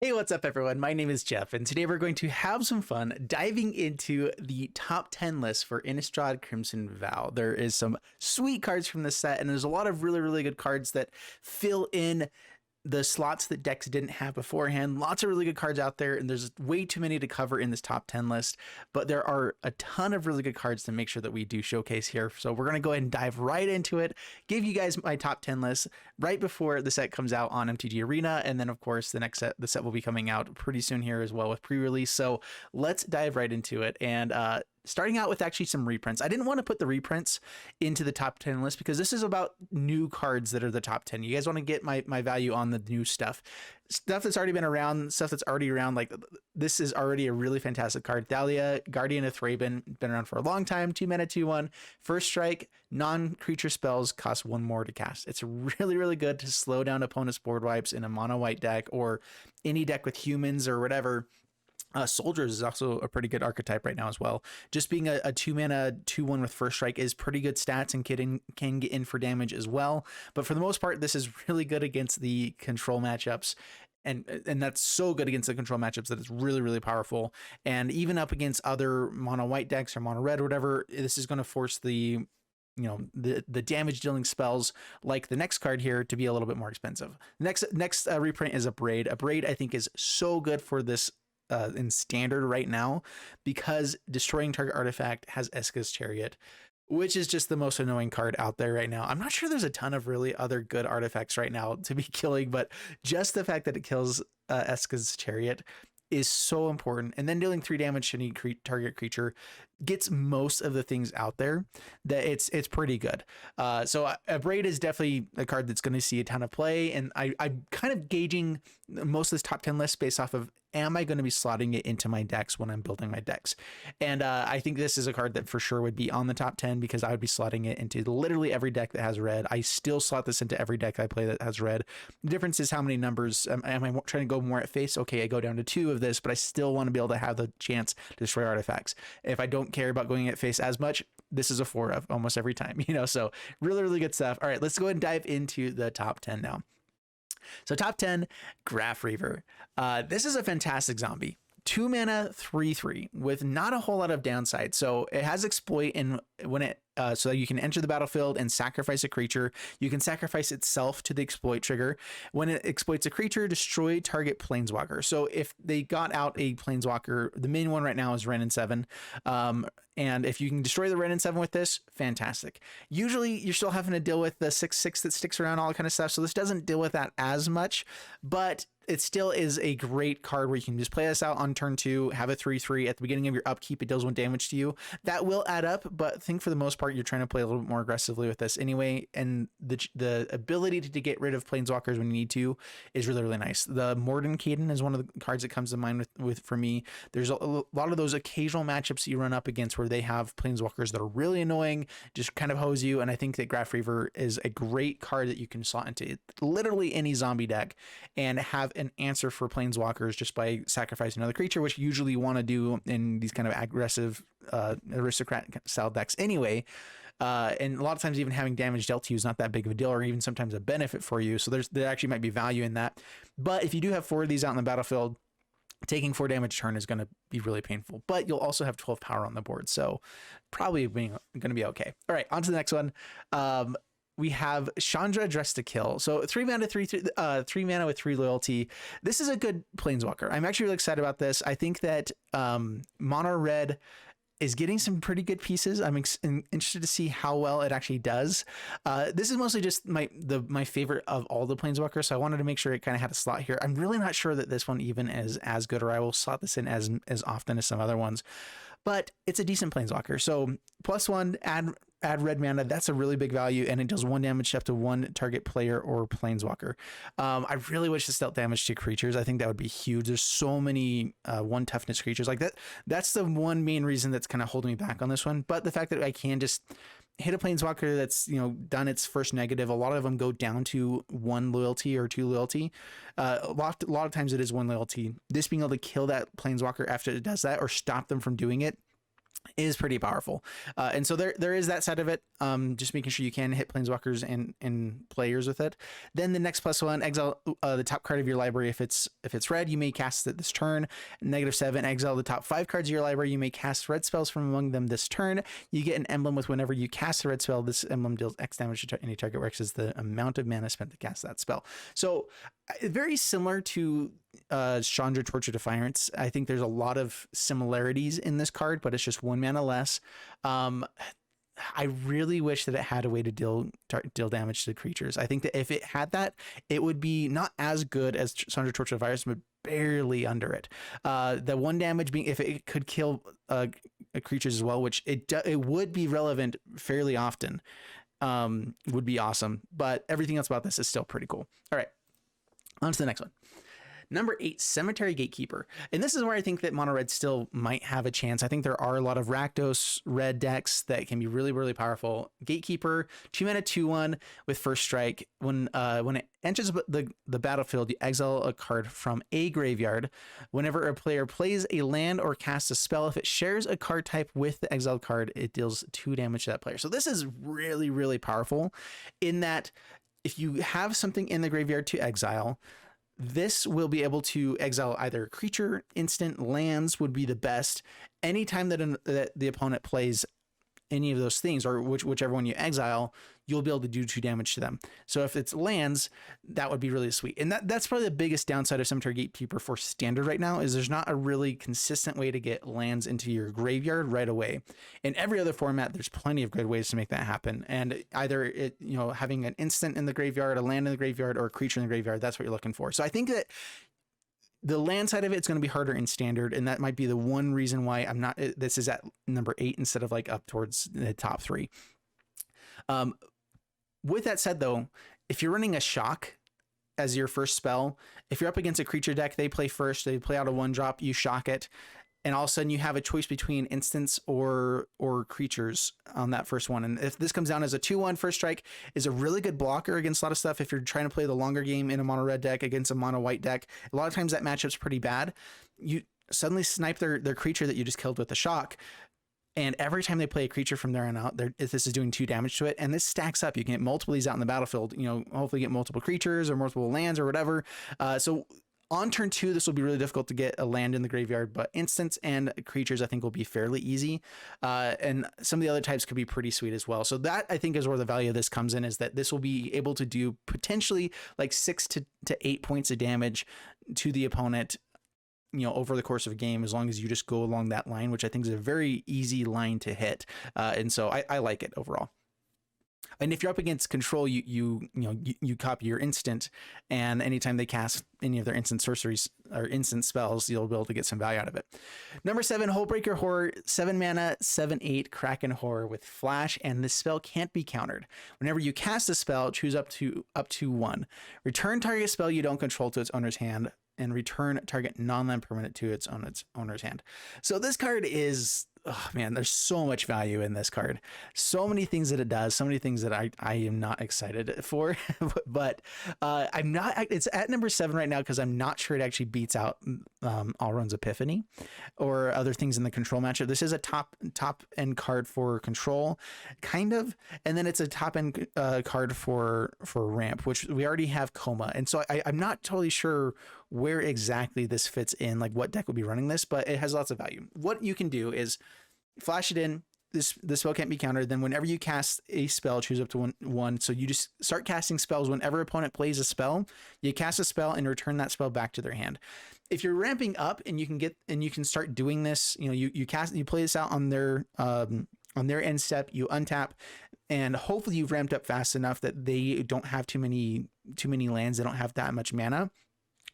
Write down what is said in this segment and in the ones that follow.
Hey, what's up, everyone? My name is Jeff, and today we're going to have some fun diving into the top 10 list for Innistrad Crimson Vow. There is some sweet cards from this set, and there's a lot of really good cards that fill in the slots that decks didn't have beforehand. Lots of really good cards out there, and there's way too many to cover in this top 10 list, but there are a ton of really good cards to make sure that we do showcase here. So we're going to go ahead and dive right into it, give you guys my top 10 list right before the set comes out on MTG Arena, and then of course the set will be coming out pretty soon here as well with pre-release. So let's dive right into it. And starting out with actually some reprints. I didn't want to put the reprints into the top 10 list because this is about new cards that are the top 10. You guys want to get my value on the new stuff that's already been around, stuff that's already around. Like, this is already a really fantastic card. Dahlia, Guardian of Thraben, been around for a long time. 2 mana, 2/1. First strike, non-creature spells cost 1 more to cast. It's really good to slow down opponent's board wipes in a mono white deck or any deck with humans or whatever. Soldiers is also a pretty good archetype right now as well. Just being a 2 mana 2/1 with first strike is pretty good stats and can get in for damage as well. But for the most part, this is really good against the control matchups. And that's so good against the control matchups that it's really powerful. And even up against other mono white decks or mono red or whatever, this is going to force the damage dealing spells like the next card here to be a little bit more expensive. Next reprint is a Braid. A Braid I think is so good for this in standard right now because destroying target artifact has Eska's Chariot, which is just the most annoying card out there right now. I'm not sure there's a ton of really other good artifacts right now to be killing, but just the fact that it kills Eska's Chariot is so important. And then dealing 3 damage to any target creature gets most of the things out there that it's pretty good. So a Braid is definitely a card that's going to see a ton of play, and I'm kind of gauging most of this top 10 list based off of, am I going to be slotting it into my decks when I'm building my decks? And I think this is a card that for sure would be on the top 10 because I would be slotting it into literally every deck that has red. I still slot this into every deck I play that has red. The difference is how many numbers. Am I trying to go more at face? Okay, I go down to 2 of this, but I still want to be able to have the chance to destroy artifacts. If I don't care about going at face as much, this is a 4 of almost every time, so really good stuff. All right, let's go ahead and dive into the top 10 now. So top 10, Graph Reaver. This is a fantastic zombie. 2 mana, 3/3 with not a whole lot of downside. So it has exploit, and when it so you can enter the battlefield and sacrifice a creature. You can sacrifice itself to the exploit trigger. When it exploits a creature, destroy target planeswalker. So if they got out a planeswalker, the main one right now is Wrenn and 7. And if you can destroy the Wrenn and 7 with this, fantastic. Usually you're still having to deal with the 6/6 that sticks around, all that kind of stuff. So this doesn't deal with that as much, but it still is a great card where you can just play this out on turn 2, have a 3/3 at the beginning of your upkeep. It deals 1 damage to you. That will add up, but I think for the most part, you're trying to play a little bit more aggressively with this anyway. And the ability to get rid of planeswalkers when you need to is really nice. The Morden Caden is one of the cards that comes to mind with for me. There's a lot of those occasional matchups you run up against where they have planeswalkers that are really annoying, just kind of hose you. And I think that Graph Reaver is a great card that you can slot into literally any zombie deck and have an answer for planeswalkers just by sacrificing another creature, which you usually want to do in these kind of aggressive aristocrat style decks anyway. And a lot of times even having damage dealt to you is not that big of a deal, or even sometimes a benefit for you. So there actually might be value in that. But if you do have 4 of these out in the battlefield, taking 4 damage turn is going to be really painful, but you'll also have 12 power on the board. So probably going to be okay. All right, on to the next one. We have Chandra, Dress to Kill. So 3 mana, 3 mana with 3 loyalty. This is a good planeswalker. I'm actually really excited about this. I think that mono red is getting some pretty good pieces. I'm interested to see how well it actually does. This is mostly just my favorite of all the planeswalkers, so I wanted to make sure it kind of had a slot here. I'm really not sure that this one even is as good, or I will slot this in as often as some other ones, but it's a decent planeswalker. So +1, add red mana. That's a really big value, and it does 1 damage up to 1 target player or planeswalker. I really wish this dealt damage to creatures. I think that would be huge. There's so many 1 toughness creatures like that. That's the one main reason that's kind of holding me back on this one. But the fact that I can just hit a planeswalker that's done its first negative. A lot of them go down to 1 loyalty or 2 loyalty. A lot of times it is 1 loyalty. This being able to kill that planeswalker after it does that, or stop them from doing it, is pretty powerful. And so there is that side of it. Just making sure you can hit planeswalkers and players with it. Then the next +1, exile the top card of your library. If it's red, you may cast it this turn. -7, exile the top 5 cards of your library. You may cast red spells from among them this turn. You get an emblem with whenever you cast a red spell, this emblem deals X damage to any target, where X is the amount of mana spent to cast that spell. So very similar to Chandra, Torch of Defiance. I think there's a lot of similarities in this card, but it's just 1 mana less. I really wish that it had a way to deal damage to the creatures. I think that if it had that, it would be not as good as Chandra, Torch of Defiance, but barely under it. The 1 damage being, if it could kill creatures as well, which it would be relevant fairly often, would be awesome. But everything else about this is still pretty cool. All right, on to the next one. Number 8, Cemetery Gatekeeper. And this is where I think that mono red still might have a chance. I think there are a lot of Rakdos red decks that can be really, really powerful. Gatekeeper, 2 mana, 2/1 with first strike. When it enters the battlefield, you exile a card from a graveyard. Whenever a player plays a land or casts a spell, if it shares a card type with the exiled card, it deals 2 damage to that player. So this is really, really powerful in that if you have something in the graveyard to exile, this will be able to exile either a creature, instant, lands would be the best. Anytime that the opponent plays any of those things, or whichever one you exile, you'll be able to do 2 damage to them. So if it's lands, that would be really sweet. And that's probably the biggest downside of Cemetery Gatekeeper for standard right now, is there's not a really consistent way to get lands into your graveyard right away. In every other format, there's plenty of good ways to make that happen. And either having an instant in the graveyard, a land in the graveyard, or a creature in the graveyard, that's what you're looking for. So I think that the land side of it's going to be harder in standard, and that might be the one reason why this is at number 8 instead of like up towards the top 3. With that said, though, if you're running a shock as your first spell, if you're up against a creature deck, they play first, they play out a 1-drop, you shock it, and all of a sudden you have a choice between instants or creatures on that first one. And if this comes down as a 2/1, first strike is a really good blocker against a lot of stuff. If you're trying to play the longer game in a mono red deck against a mono white deck, a lot of times that matchup's pretty bad. You suddenly snipe their creature that you just killed with the shock. And every time they play a creature from there on out, this is doing 2 damage to it. And this stacks up. You can get multiple of these out in the battlefield, hopefully get multiple creatures or multiple lands or whatever. So on turn 2, this will be really difficult to get a land in the graveyard, but instants and creatures I think will be fairly easy. And some of the other types could be pretty sweet as well. So that I think is where the value of this comes in, is that this will be able to do potentially like 6 to 8 points of damage to the opponent, over the course of a game, as long as you just go along that line, which I think is a very easy line to hit. And so I like it overall. And if you're up against control, you copy your instant, and anytime they cast any of their instant sorceries or instant spells, you'll be able to get some value out of it. Number 7, Holebreaker Horror, 7 mana, 7/8 Kraken Horror with flash, and this spell can't be countered. Whenever you cast a spell, choose up to 1. Return target spell you don't control to its owner's hand, and return target non-land permanent to its owner's hand. So this card is, oh man, there's so much value in this card. So many things that it does, so many things that I am not excited for, but I'm not, it's at number 7 right now because I'm not sure it actually beats out Alrund's Epiphany or other things in the control matchup. This is a top end card for control, kind of, and then it's a top end card for ramp, which we already have Coma. And so I'm not totally sure where exactly this fits in, like what deck would be running this, but it has lots of value. What you can do is flash it in. The spell can't be countered. Then whenever you cast a spell, choose up to 1. So you just start casting spells. Whenever opponent plays a spell, you cast a spell and return that spell back to their hand. If you're ramping up and you can start doing this, you play this out on their end step, you untap, and hopefully you've ramped up fast enough that they don't have too many lands. They don't have that much mana,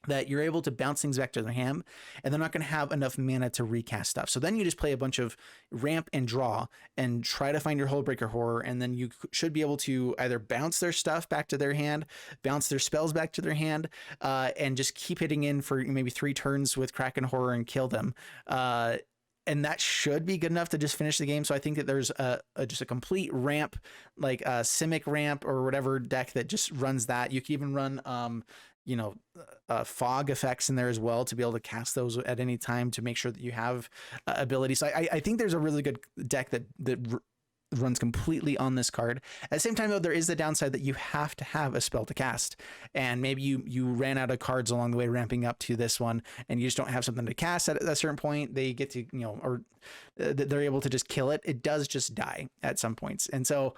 that you're able to bounce things back to their hand, and they're not going to have enough mana to recast stuff. So then you just play a bunch of ramp and draw and try to find your Holebreaker Horror, and then you should be able to either bounce their stuff back to their hand, bounce their spells back to their hand, and just keep hitting in for maybe 3 turns with Kraken Horror and kill them. And that should be good enough to just finish the game. So I think that there's just a complete ramp, like a Simic ramp or whatever deck that just runs that. You can even run you know, fog effects in there as well to be able to cast those at any time to make sure that you have abilities. So I think there's a really good deck that runs completely on this card. At the same time, though, there is the downside that you have to have a spell to cast, and maybe you ran out of cards along the way ramping up to this one, and you just don't have something to cast at a certain point. They get to, or they're able to just kill it. It does just die at some points, and so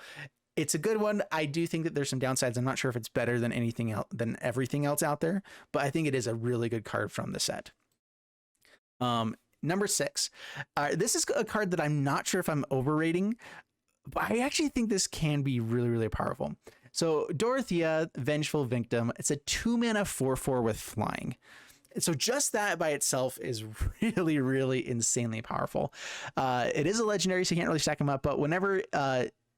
it's a good one. I do think that there's some downsides. I'm not sure if it's better than anything else, than everything else out there, but I think it is a really good card from the set. Number 6. This is a card that I'm not sure if I'm overrating, but I actually think this can be really, really powerful. So Dorothea, Vengeful Victim, it's a 2-mana 4/4 with flying. So just that by itself is really, really insanely powerful. It is a legendary, so you can't really stack them up, but whenever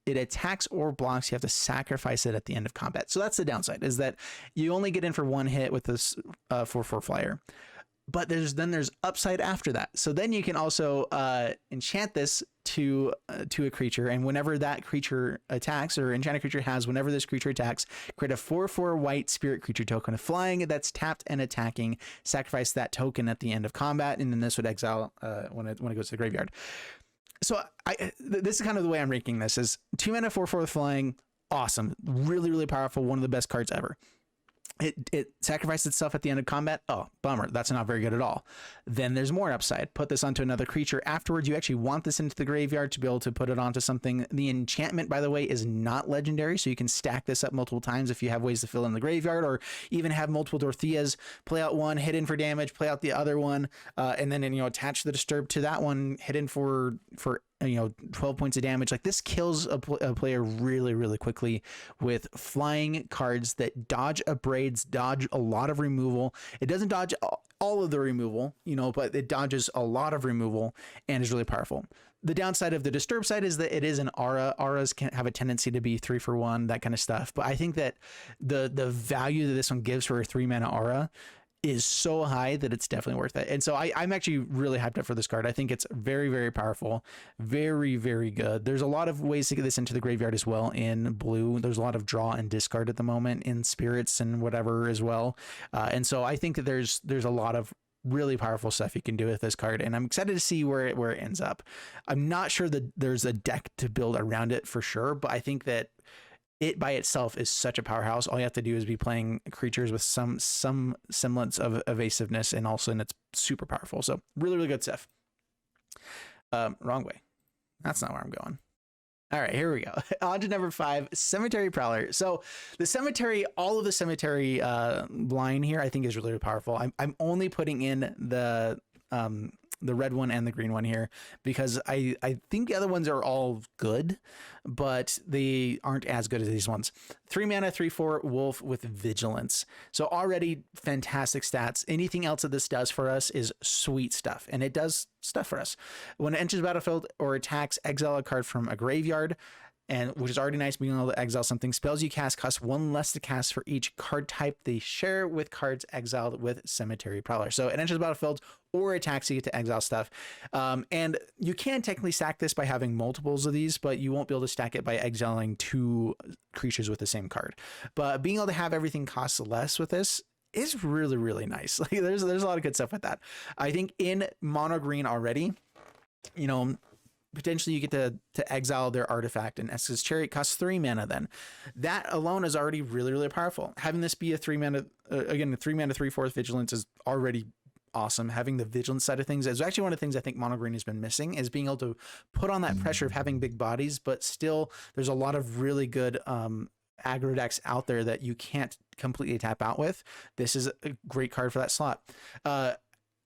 it attacks or blocks, you have to sacrifice it at the end of combat. So that's the downside, is that you only get in for 1 hit with this 4/4 flyer. But there's upside after that. So then you can also enchant this to a creature, and whenever that creature attacks, or enchanted creature has, whenever this creature attacks, create a 4/4 white spirit creature token of flying that's tapped and attacking. Sacrifice that token at the end of combat, and then this would exile when it goes to the graveyard. So this is kind of the way I'm ranking this: is 2-mana 4/4 with flying, awesome, really, really powerful, one of the best cards ever. It sacrificed itself at the end of combat. Oh, bummer. That's not very good at all. Then there's more upside. Put this onto another creature. Afterwards, you actually want this into the graveyard to be able to put it onto something. The enchantment, by the way, is not legendary, so you can stack this up multiple times if you have ways to fill in the graveyard, or even have multiple Dorotheas, play out one, hit in for damage, play out the other one, and then attach the disturb to that one, hit in for 12 points of damage. Like, this kills a player really, really quickly with flying cards that dodge upgrades, dodge a lot of removal. It doesn't dodge all of the removal, but it dodges a lot of removal and is really powerful. The downside of the disturb side is that it is an aura. Auras can have a tendency to be 3-for-1, that kind of stuff. But I think that the value that this one gives for a 3-mana aura is so high that it's definitely worth it. And so I'm actually really hyped up for this card. I think it's very, very powerful, very, very good. There's a lot of ways to get this into the graveyard as well in blue. There's a lot of draw and discard at the moment in spirits and whatever as well. And so I think that there's a lot of really powerful stuff you can do with this card, and I'm excited to see where it ends up. I'm not sure that there's a deck to build around it for sure, but I think that it by itself is such a powerhouse. All you have to do is be playing creatures with some semblance of evasiveness, and also it's super powerful. So really, really good stuff. Wrong way. That's not where I'm going. All right, here we go. On to number 5, Cemetery Prowler. So the cemetery, all of the cemetery line here, I think is really, really powerful. I'm only putting in the red one and the green one here because I think the other ones are all good, but they aren't as good as these ones. 3-mana 3/4 wolf with vigilance. So already fantastic stats. Anything else that this does for us is sweet stuff, and it does stuff for us. When it enters the battlefield or attacks, exile a card from a graveyard, and which is already nice being able to exile something. Spells you cast cost 1 less to cast for each card type they share with cards exiled with Cemetery Prowler. So it enters the battlefield or attacks, you get to exile stuff. And you can technically stack this by having multiples of these, but you won't be able to stack it by exiling 2 creatures with the same card. But being able to have everything cost less with this is really, really nice. Like there's a lot of good stuff with that. I think in mono green already, potentially you get to exile their artifact, and Esca's Chariot costs 3 mana. Then that alone is already really, really powerful. Having this be a 3-mana, again, a 3-mana 3/4 vigilance is already awesome. Having the vigilance side of things is actually one of the things I think mono green has been missing, is being able to put on that pressure of having big bodies, but still there's a lot of really good aggro decks out there that you can't completely tap out with. This is a great card for that slot.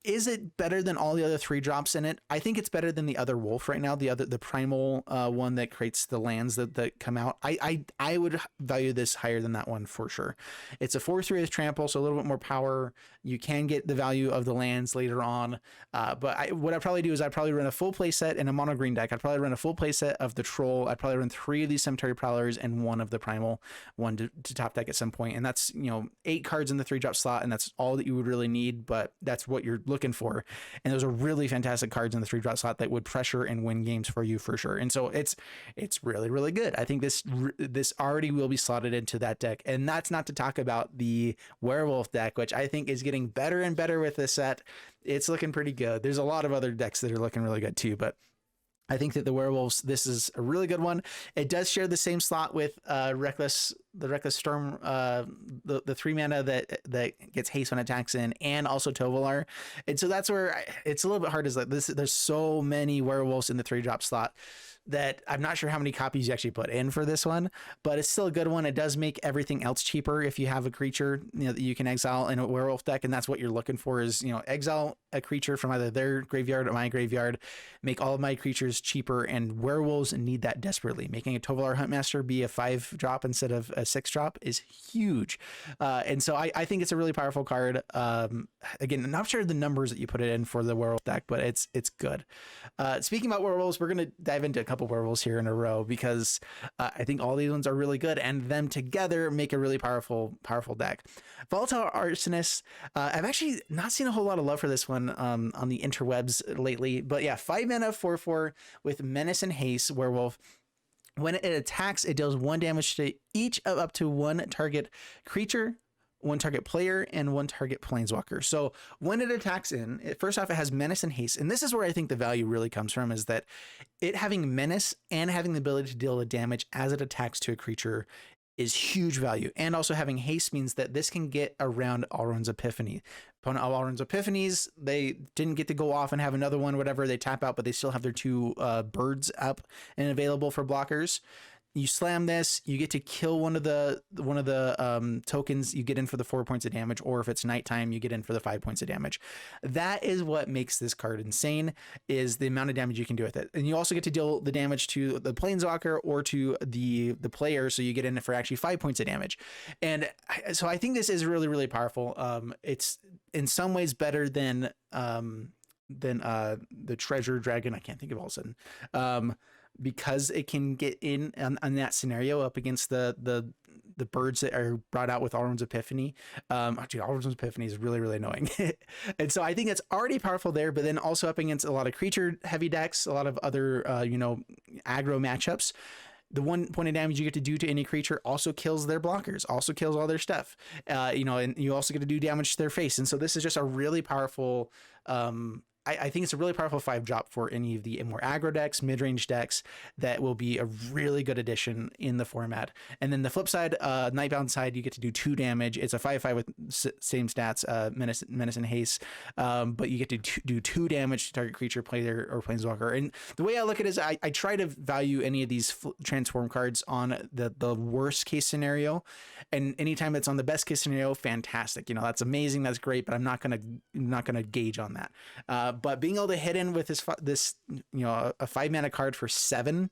Is it better than all the other 3-drops in it? I think it's better than the other wolf right now. The primal one that creates the lands that come out. I would value this higher than that one for sure. It's a 4/3 with trample, so a little bit more power. You can get the value of the lands later on. But what I'd probably do is I'd probably run a full play set in a mono green deck. I'd probably run a full play set of the troll. I'd probably run 3 of these Cemetery Prowlers and 1 of the primal one to top deck at some point. And that's 8 cards in the 3-drop slot, and that's all that you would really need. But that's what you're looking looking for. And those are really fantastic cards in the 3-drop slot that would pressure and win games for you for sure. And so it's really, really good. I think this already will be slotted into that deck. And that's not to talk about the werewolf deck, which I think is getting better and better with this set. It's looking pretty good. There's a lot of other decks that are looking really good too, but I think that the werewolves, this is a really good one. It does share the same slot with the Reckless Storm, the 3 mana that gets haste when it attacks in, and also Tovolar. And so that's where it's a little bit hard. Is like this. There's so many werewolves in the 3-drop slot that I'm not sure how many copies you actually put in for this one, but it's still a good one. It does make everything else cheaper if you have a creature, you know, that you can exile in a werewolf deck, and that's what you're looking for is, you know, exile a creature from either their graveyard or my graveyard, make all of my creatures cheaper, and werewolves need that desperately. Making a Tovolar Huntmaster be a 5-drop instead of a 6-drop is huge. And so I think it's a really powerful card. Again, I'm not sure the numbers that you put it in for the werewolf deck, but it's good. Speaking about werewolves, we're going to dive into a couple werewolves here in a row because I think all these ones are really good, and them together make a really powerful deck. Volatile Arsonist. I've actually not seen a whole lot of love for this one on the interwebs lately, but yeah, 5 mana 4/4 with menace and haste werewolf. When it attacks, it deals 1 damage to each of up to 1 target creature, 1 target player, and 1 target planeswalker. So when it attacks first off, it has menace and haste. And this is where I think the value really comes from, is that it having menace and having the ability to deal the damage as it attacks to a creature is huge value. And also having haste means that this can get around Alrund's Epiphany. Opponent of Alrund's Epiphanies, they didn't get to go off and have another one, whatever, they tap out, but they still have their 2 birds up and available for blockers. You slam this, you get to kill one of the tokens, you get in for the 4 points of damage, or if it's nighttime, you get in for the 5 points of damage. That is what makes this card insane, is the amount of damage you can do with it. And you also get to deal the damage to the planeswalker or to the player, so you get in for actually 5 points of damage. And so I think this is really, really powerful. It's in some ways better than the Treasure Dragon. I can't think of all of a sudden. Because it can get in on that scenario up against the birds that are brought out with Alrund's Epiphany. Actually, Alrund's Epiphany is really, really annoying. And so I think it's already powerful there, but then also up against a lot of creature heavy decks, a lot of other, aggro matchups. The 1 point of damage you get to do to any creature also kills their blockers, also kills all their stuff, and you also get to do damage to their face. And so this is just a really powerful, I think it's a really powerful 5-drop for any of the more aggro decks, mid-range decks, that will be a really good addition in the format. And then the flip side, Nightbound side, you get to do 2 damage. It's a 5/5 with same stats, menace and haste, but you get to do 2 damage to target creature, player, or planeswalker. And the way I look at it is I try to value any of these transform cards on the worst case scenario, and anytime it's on the best case scenario, fantastic. That's amazing, that's great, but I'm not gonna gauge on that. But being able to hit in with this a 5 mana card for 7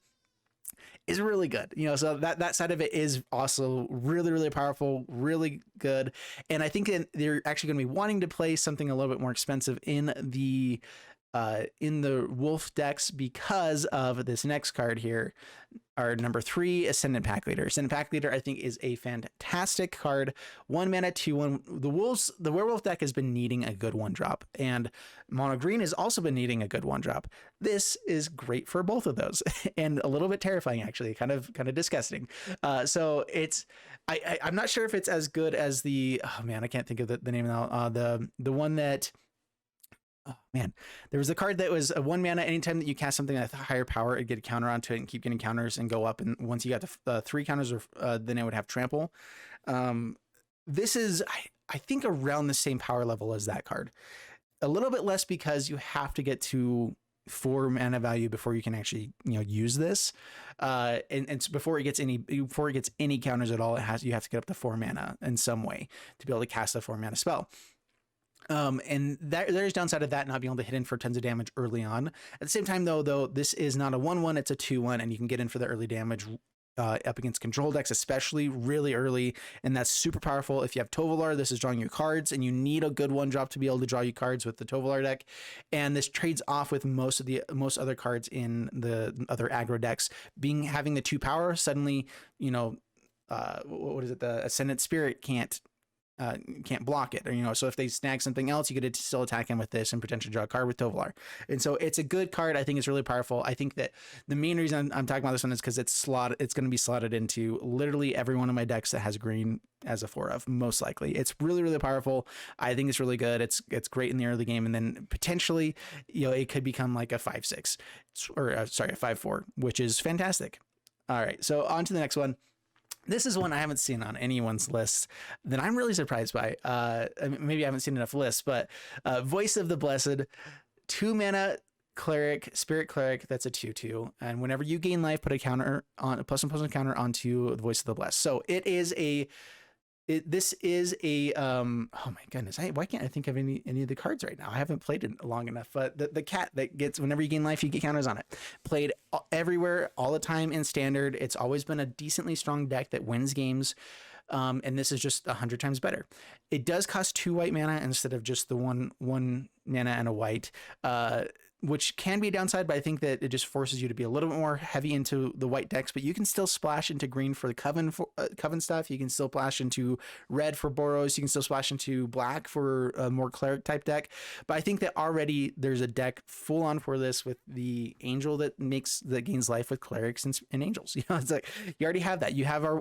is really good. So that side of it is also really, really powerful, really good. And I think that they're actually going to be wanting to play something a little bit more expensive in the wolf decks because of this next card here, our number 3 Ascendant Pack Leader. Ascendant Pack Leader, I think, is a fantastic card. 1 mana, 2/1. The werewolf deck has been needing a good 1-drop, and mono green has also been needing a good 1-drop. This is great for both of those, and a little bit terrifying, actually, kind of disgusting. So it's I'm not sure if it's as good as the I can't think of the name now. The one that. Oh man, there was a card that was a 1 mana. Anytime that you cast something at a higher power, it'd get a counter onto it and keep getting counters and go up. And once you got the 3 counters, then it would have trample. This is, I think, around the same power level as that card. A little bit less because you have to get to 4 mana value before you can actually use this. And so before it gets any counters at all, you have to get up to 4 mana in some way to be able to cast a 4 mana spell. And there's downside of that not being able to hit in for tons of damage early on. At the same time, though, this is not a 1/1, it's a 2/1, and you can get in for the early damage up against control decks, especially really early, and that's super powerful. If you have Tovolar, this is drawing you cards, and you need a good 1-drop to be able to draw you cards with the Tovolar deck. And this trades off with most other cards in the other aggro decks. Having the 2 power, suddenly, what is it? The Ascendant Spirit can't can't block it, or so if they snag something else, you could still attack him with this and potentially draw a card with Tovolar. And so it's a good card. I think it's really powerful. I think that the main reason I'm talking about this one is because it's going to be slotted into literally every one of my decks that has green as a 4 of, most likely. It's really, really powerful. I think it's really good. It's great in the early game, and then potentially it could become like a 5/6 or a 5/4, which is fantastic. All right, so on to the next one. This is one I haven't seen on anyone's list that I'm really surprised by. Maybe I haven't seen enough lists, but Voice of the Blessed, 2 mana cleric, spirit cleric. That's a 2/2, and whenever you gain life, put a counter on a +1/+1 counter onto the Voice of the Blessed. So this is a oh my goodness, why can't I think of any of the cards right now? I haven't played it long enough. But the cat that gets, whenever you gain life, you get counters on it. Played everywhere, all the time in standard. It's always been a decently strong deck that wins games. And this is just 100 times better. It does cost 2 white mana instead of just the one mana and a white, which can be a downside, but I think that it just forces you to be a little bit more heavy into the white decks. But you can still splash into green for the coven stuff. You can still splash into red for Boros. You can still splash into black for a more cleric type deck. But I think that already there's a deck full on for this with the angel that gains life with clerics and angels. It's like you already have that.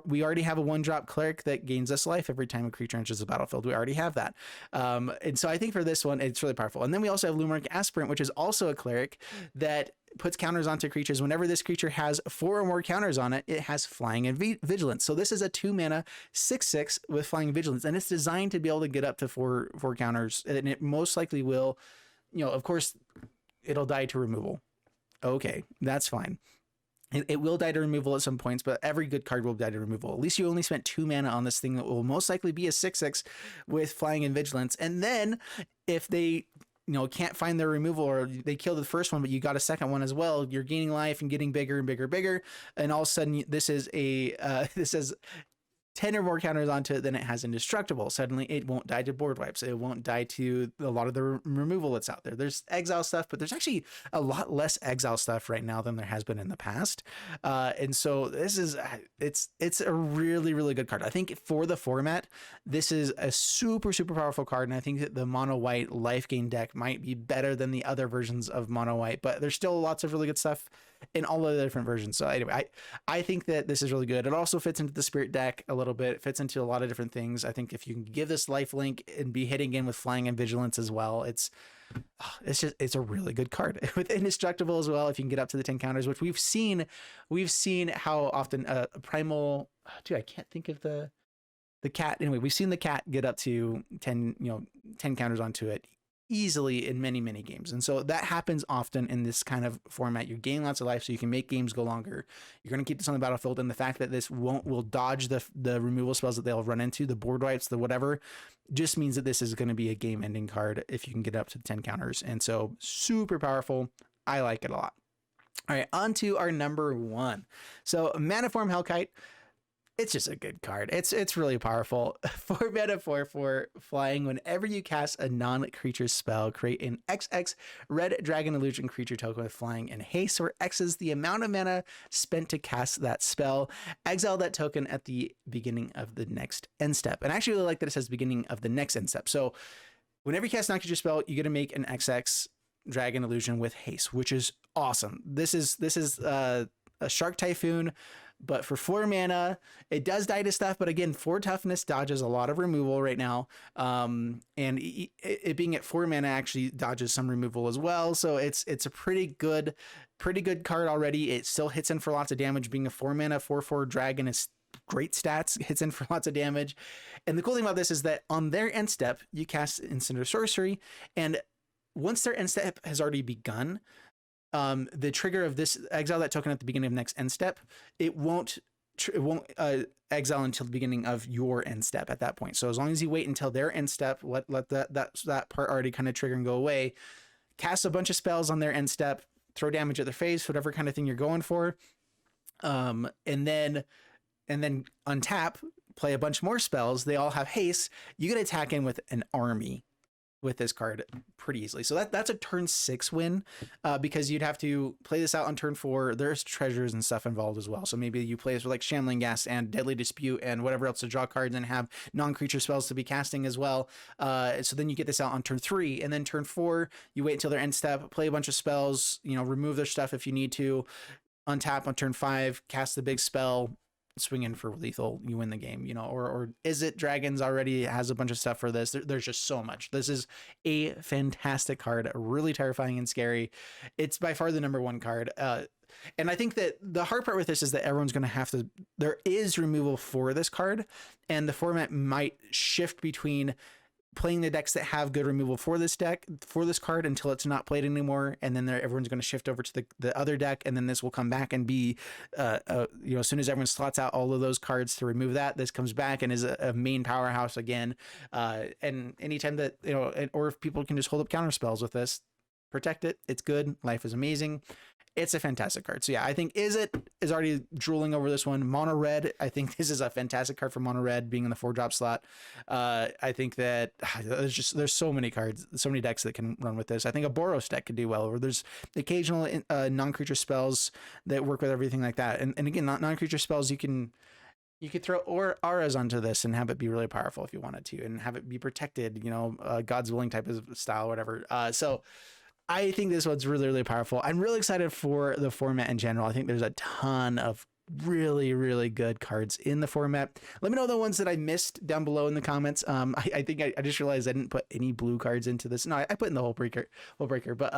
We already have a 1-drop cleric that gains us life every time a creature enters the battlefield. We already have that. And so I think for this one, it's really powerful. And then we also have Lumeric Aspirant, which is also a cleric that puts counters onto creatures. Whenever this creature has 4 or more counters on it, it has flying and vigilance. So this is a 2 mana 6/6 with flying and vigilance, and it's designed to be able to get up to four counters, and it most likely will, of course, it'll die to removal. Okay, that's fine. It will die to removal at some points, but every good card will die to removal. At least you only spent 2 mana on this thing that will most likely be a 6/6 with flying and vigilance. And then if they can't find their removal, or they killed the first one, but you got a second one as well, you're gaining life and getting bigger and bigger. And all of a sudden this is this has 10 or more counters onto it, then it has indestructible. Suddenly it won't die to board wipes. It won't die to a lot of the removal that's out there. There's exile stuff, but there's actually a lot less exile stuff right now than there has been in the past. And so this is, it's a really, really good card. I think for the format, this is a super, super powerful card. And I think that the mono white life gain deck might be better than the other versions of mono white, but there's still lots of really good stuff in all of the different versions. So anyway, I think that this is really good. It also fits into the spirit deck a little bit. It fits into a lot of different things. I think if you can give this life link and be hitting in with flying and vigilance as well, it's a really good card with indestructible as well. If you can get up to the 10 counters, which we've seen how often primal, I can't think of the cat. Anyway, we've seen the cat get up to 10 counters onto it easily in many, many games. And so that happens often in this kind of format. You're gaining lots of life so you can make games go longer. You're going to keep this on the battlefield, and the fact that this will dodge the removal spells that they'll run into, the board wipes, the whatever, just means that this is going to be a game ending card if you can get up to 10 counters. And so super powerful. I like it a lot. All right, on to our number 1. So Maniform Hellkite. It's just a good card. It's really powerful. 4 mana 4/4 flying. Whenever you cast a non-creature spell, create an XX red dragon illusion creature token with flying and haste, where X is the amount of mana spent to cast that spell. Exile that token at the beginning of the next end step. And I actually really like that it says beginning of the next end step. So whenever you cast a non-creature spell, you get to make an XX dragon illusion with haste, which is awesome. This is a Shark Typhoon, but for 4 mana. It does die to stuff, but again, 4 toughness dodges a lot of removal right now. And it being at 4 mana actually dodges some removal as well. So it's a pretty good card already. It still hits in for lots of damage. Being a 4 mana 4/4 dragon is great stats, hits in for lots of damage. And the cool thing about this is that on their end step, you cast instant or sorcery, and once their end step has already begun, the trigger of this exile that token at the beginning of next end step, it won't exile until the beginning of your end step at that point. So as long as you wait until their end step, let that part already kind of trigger and go away, cast a bunch of spells on their end step, throw damage at their face, whatever kind of thing you're going for, and then untap, play a bunch more spells. They all have haste. You get to attack in with an army with this card pretty easily. So that's a turn 6 win, because you'd have to play this out on turn 4. There's treasures and stuff involved as well. So maybe you play this with like Shambling Gas and Deadly Dispute and whatever else to draw cards and have non-creature spells to be casting as well. So then you get this out on turn 3, and then turn 4, you wait until their end step, play a bunch of spells, you know, remove their stuff if you need to, untap on turn 5, cast the big spell, swing in for lethal, you win the game, you know. Or is it Dragons already has a bunch of stuff for this? There's just so much. This is a fantastic card, really terrifying and scary. It's by far the number 1 card. And I think that the hard part with this is that everyone's going to have to, there is removal for this card, and the format might shift between playing the decks that have good removal for this card until it's not played anymore, and then everyone's going to shift over to the other deck, and then this will come back and be you know, as soon as everyone slots out all of those cards to remove that, this comes back and is a main powerhouse again. And anytime that, you know, or if people can just hold up counter spells with this, protect it, it's good. Life is amazing. It's a fantastic card. So yeah, I think is already drooling over this one. Mono red, I think this is a fantastic card for mono red, being in the 4-drop slot. I think that there's so many cards, so many decks that can run with this. I think a Boros deck could do well, or there's occasional non-creature spells that work with everything like that. And again, non-creature spells, you could throw auras onto this and have it be really powerful if you wanted to, and have it be protected, you know, God's Willing type of style, whatever. So I think this one's really, really powerful. I'm really excited for the format in general. I think there's a ton of really, really good cards in the format. Let me know the ones that I missed down below in the comments. I think I just realized I didn't put any blue cards into this. No, I put in the Holebreaker, but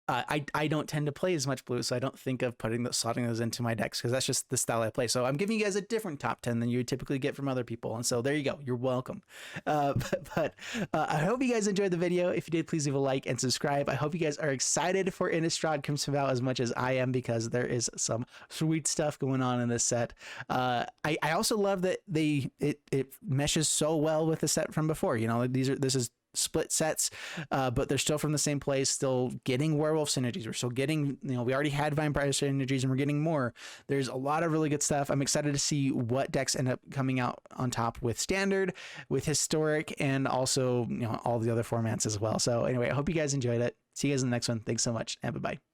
I don't tend to play as much blue, so I don't think of slotting those into my decks, because that's just the style I play. So I'm giving you guys a different top 10 than you would typically get from other people, and so there you go. You're welcome. But I hope you guys enjoyed the video. If you did, please leave a like and subscribe. I hope you guys are excited for Innastrad Crimson Vow as much as I am, because there is some sweet stuff going on in this set. I also love that it meshes so well with the set from before. You know, this is split sets, but they're still from the same place, still getting werewolf synergies. We're still getting, you know, we already had vampire synergies and we're getting more. There's a lot of really good stuff. I'm excited to see what decks end up coming out on top with standard, with historic, and also, you know, all the other formats as well. So anyway, I hope you guys enjoyed it. See you guys in the next one. Thanks so much, and bye-bye.